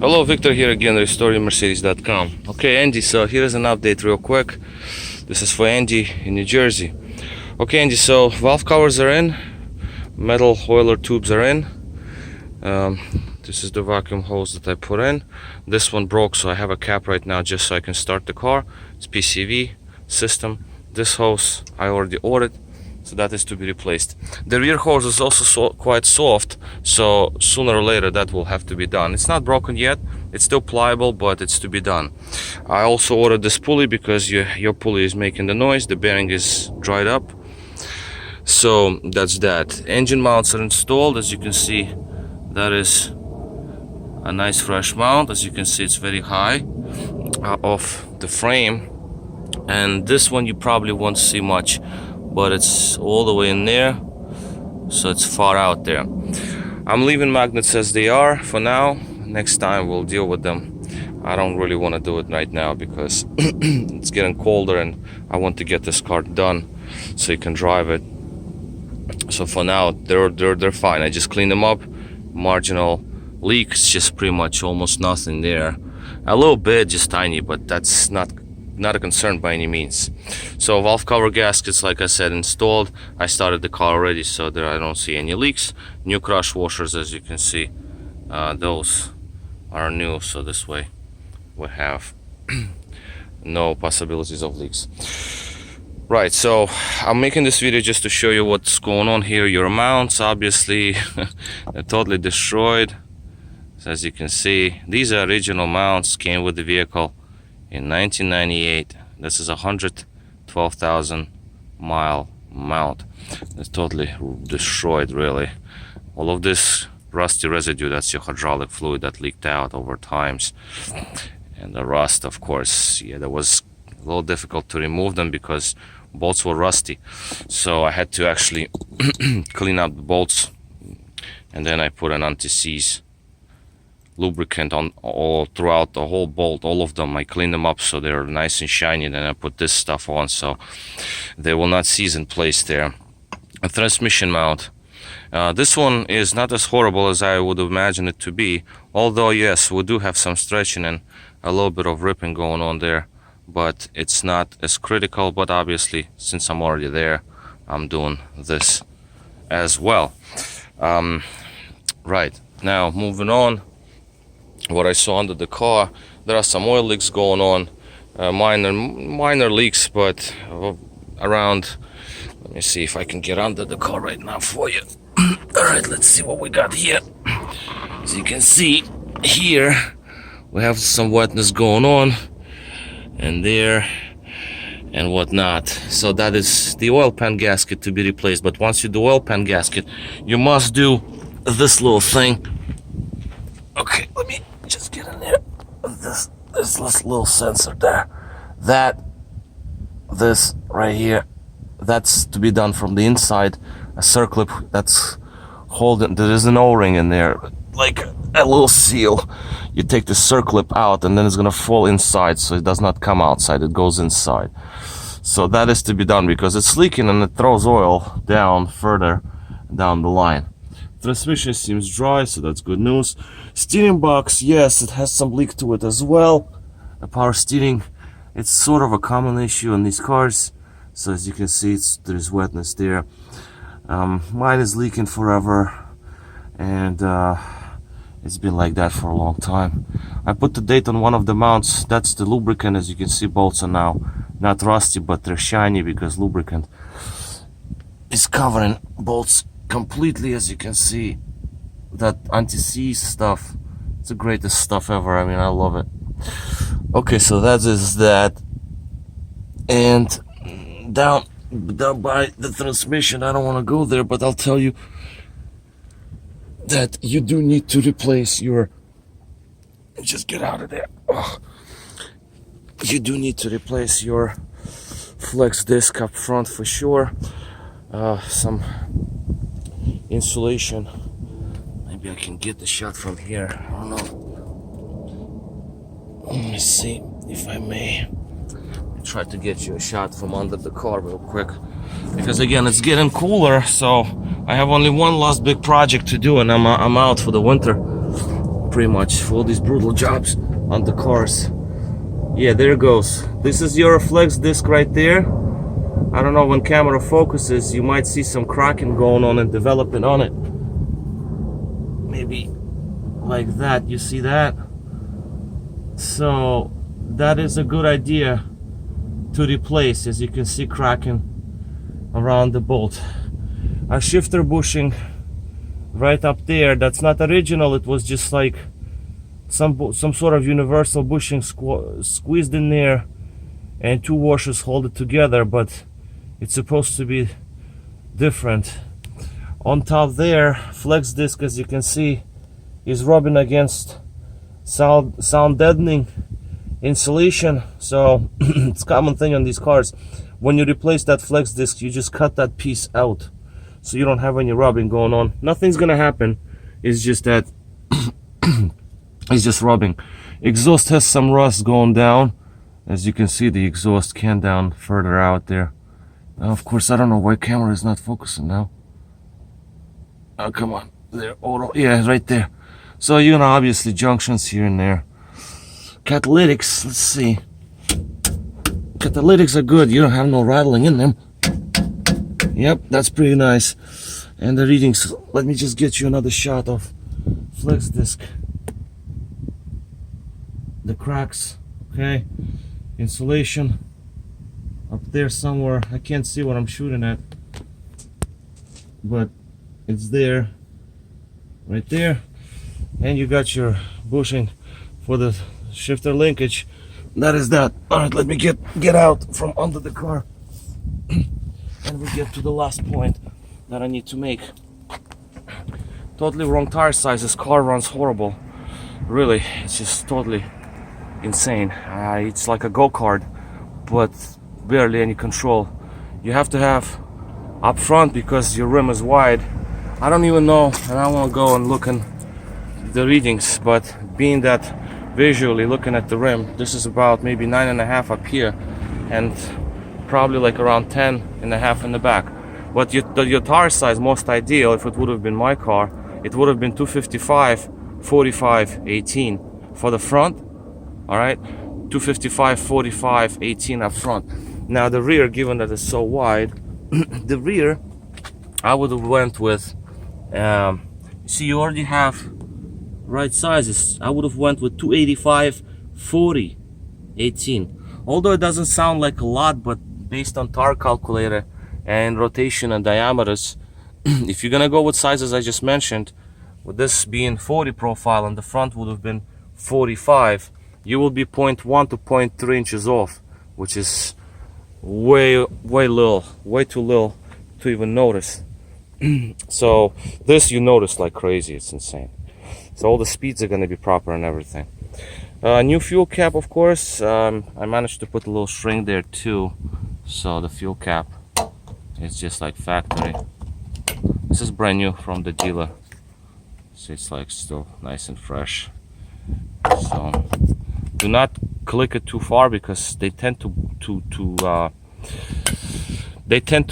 Hello, Victor here again, restoringmercedes.com. Okay, Andy, so here's an update real quick. This is for Andy in New Jersey. Okay, Andy, so valve covers are in, metal oiler tubes are in. This is the vacuum hose that I put in. This one broke, so I have a cap right now just so I can start the car. It's PCV system. This hose I already ordered, so that is to be replaced. The rear hose is also quite soft, so sooner or later that will have to be done. It's not broken yet, it's still pliable, but it's to be done. I also ordered this pulley because your pulley is making the noise. The bearing is dried up, so that's that. Engine mounts are installed. As you can see, that is a nice fresh mount. As you can see, it's very high off the frame, and this one you probably won't see much, but it's all the way in there, so it's far out there. I'm leaving magnets as they are for now. Next time we'll deal with them. I don't really want to do it right now because it's getting colder and I want to get this car done so you can drive it. So for now they're fine. I just cleaned them up. Marginal leaks, just pretty much almost nothing there. A little bit, just tiny, but that's not a concern by any means. So valve cover gaskets, like I said, installed. I started the car already, so there I don't see any leaks. New crush washers, as you can see, those are new, so this way we have no possibilities of leaks. Right, so I'm making this video just to show you what's going on here. Your mounts, obviously, they're totally destroyed. So as you can see, these are original mounts, came with the vehicle in 1998. This is a 112,000 mile mount. It's totally destroyed, really. All of this rusty residue, that's your hydraulic fluid that leaked out over times. And the rust, of course, yeah, that was a little difficult to remove them because bolts were rusty. So I had to actually clean up the bolts, and then I put an anti-seize lubricant on all throughout the whole bolt, all of them. I cleaned them up so they're nice and shiny, and then I put this stuff on so they will not seize in place there. A transmission mount. This one is not as horrible as I would imagine it to be, although yes, we do have some stretching and a little bit of ripping going on there, but it's not as critical. But obviously, since I'm already there, I'm doing this as well. Right, now moving on, what I saw under the car, there are some oil leaks going on, minor leaks, but around, let me see if I can get under the car right now for you. All right, let's see what we got here. As you can see here, we have some wetness going on, and there, and whatnot. So that is the oil pan gasket to be replaced. But once you do oil pan gasket, you must do this little thing. Okay, let me just get in there. This little sensor there. This right here, that's to be done from the inside. A circlip that's holding, there is an O-ring in there, like a little seal. You take the circlip out and then it's gonna fall inside, so it does not come outside, it goes inside. So that is to be done because it's leaking and it throws oil down further down the line. Transmission seems dry, so that's good news. Steering box, yes, it has some leak to it as well. The power steering, it's sort of a common issue in these cars. So as you can see, there's wetness there. Mine is leaking forever, and it's been like that for a long time. I put the date on one of the mounts. That's the lubricant. As you can see, bolts are now not rusty, but they're shiny because lubricant is covering bolts completely. As you can see, that anti-seize stuff, it's the greatest stuff ever. I mean, I love it. Okay, so that is that. And down by the transmission, I don't want to go there, but I'll tell you that you do need to replace your, just get out of there. Oh. You do need to replace your flex disc up front for sure. Some insulation. Maybe I can get the shot from here. I don't know. Let me see if I may try to get you a shot from under the car real quick, because again, it's getting cooler, so I have only one last big project to do, and I'm out for the winter. pretty much for all these brutal jobs on the cars. Yeah, there it goes. This is your flex disc right there. I don't know, when camera focuses, you might see some cracking going on and developing on it. Maybe like that, you see that? So that is a good idea to replace, as you can see cracking around the bolt. A shifter bushing right up there, that's not original, it was just like some sort of universal bushing squeezed in there, and two washers hold it together, but it's supposed to be different. On top there, flex disc, as you can see, is rubbing against sound deadening insulation. So it's a common thing on these cars. When you replace that flex disc, you just cut that piece out so you don't have any rubbing going on. Nothing's gonna happen, it's just that it's just rubbing. Exhaust has some rust going down. As you can see, the exhaust can down further out there. Now, of course, I don't know why camera is not focusing now. Oh, come on. There, auto. Yeah, right there. So, you know, obviously junctions here and there. Catalytics, let's see. Catalytics are good. You don't have no rattling in them. Yep, that's pretty nice. And the readings, let me just get you another shot of flex disc. The cracks, okay. Insulation up there somewhere. I can't see what I'm shooting at, but it's there, right there. And you got your bushing for the shifter linkage. That is that. All right, let me get out from under the car, and we get to the last point that I need to make. Totally wrong tire size. This car runs horrible. Really, it's just totally insane. It's like a go-kart, but barely any control. You have to have up front because your rim is wide. I don't even know, and I want to go and look in the readings, but being that visually looking at the rim, this is about maybe 9.5 up here and probably like around 10.5 in the back. But your tire size, most ideal, if it would have been my car, it would have been 255 45 18 for the front. All right, 255 45 18 up front. Now the rear, given that it's so wide, the rear I would have went with see, you already have right sizes. I would have went with 285 40 18. Although it doesn't sound like a lot, but based on tire calculator and rotation and diameters, if you're gonna go with sizes I just mentioned, with this being 40 profile and the front would have been 45, you will be 0.1 to 0.3 inches off, which is way little, way too little to even notice. So this you notice like crazy, it's insane. So all the speeds are going to be proper and everything. New fuel cap, of course. I managed to put a little string there too, so the fuel cap is just like factory. This is brand new from the dealer, so it's like still nice and fresh. So do not click it too far because they tend to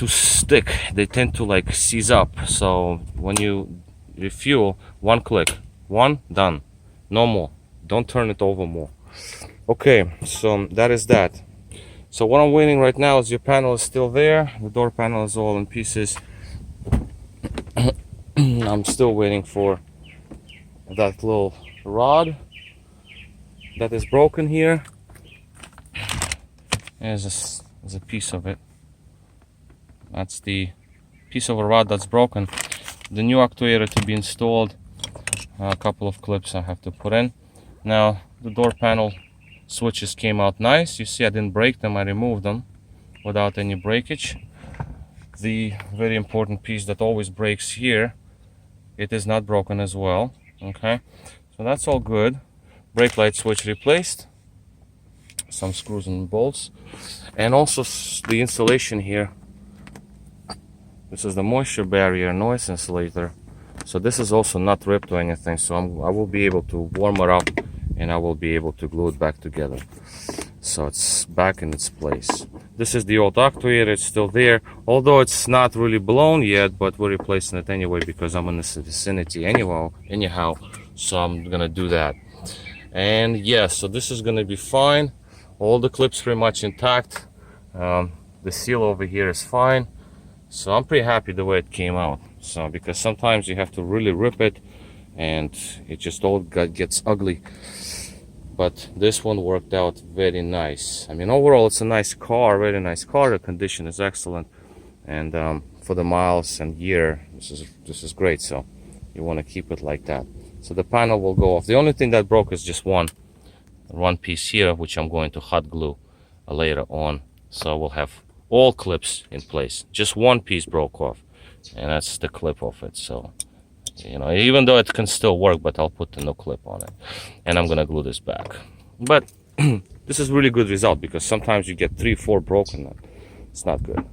stick. They tend to like seize up. So when you refuel, one click, one, done, no more. Don't turn it over more. Okay, so that is that. So what I'm waiting right now is your panel is still there. The door panel is all in pieces. I'm still waiting for that little rod that is broken here. There's a piece of it. That's the piece of a rod that's broken. The new actuator to be installed. A couple of clips I have to put in. Now the door panel switches came out nice. You see I didn't break them, I removed them without any breakage. The very important piece that always breaks here, it is not broken as well. Okay, so that's all good. Brake light switch replaced, some screws and bolts, and also the insulation here. This is the moisture barrier noise insulator, so this is also not ripped or anything, so I will be able to warm it up and I will be able to glue it back together, so it's back in its place. This is the old actuator, it's still there, although it's not really blown yet, but we're replacing it anyway because I'm in this vicinity anyhow. so I'm gonna do that. And yeah, so this is gonna be fine. All the clips pretty much intact. The seal over here is fine, so I'm pretty happy the way it came out. So because sometimes you have to really rip it and it just all gets ugly, but this one worked out very nice. I mean, overall it's a nice car, very nice car. The condition is excellent, and for the miles and year, this is great. So you want to keep it like that. So the panel will go off. The only thing that broke is just one piece here, which I'm going to hot glue later on, so we'll have all clips in place. Just one piece broke off, and that's the clip of it. So, you know, even though it can still work, but I'll put the new clip on it, and I'm gonna glue this back. But this is really good result, because sometimes you get 3-4 broken. It's not good.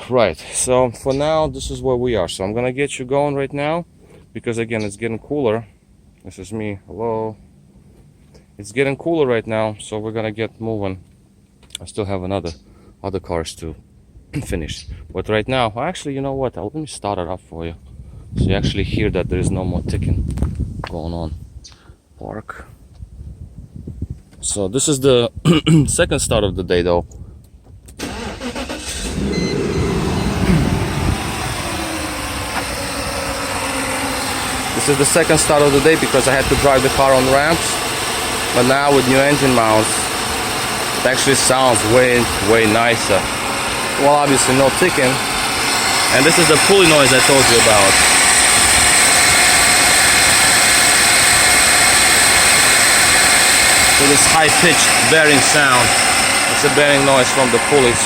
Right, so for now this is where we are. So I'm gonna get you going right now, because again it's getting cooler. This is me. Hello. It's getting cooler right now, so we're gonna get moving. I still have other cars to finish, but right now, actually, you know what? Let me start it up for you, so you actually hear that there is no more ticking going on. Park. So this is the second start of the day, though. This is the second start of the day because I had to drive the car on ramps, but now with new engine mounts, it actually sounds way nicer. Well, obviously no ticking, and this is the pulley noise I told you about. So this high-pitched bearing sound, it's a bearing noise from the pulleys.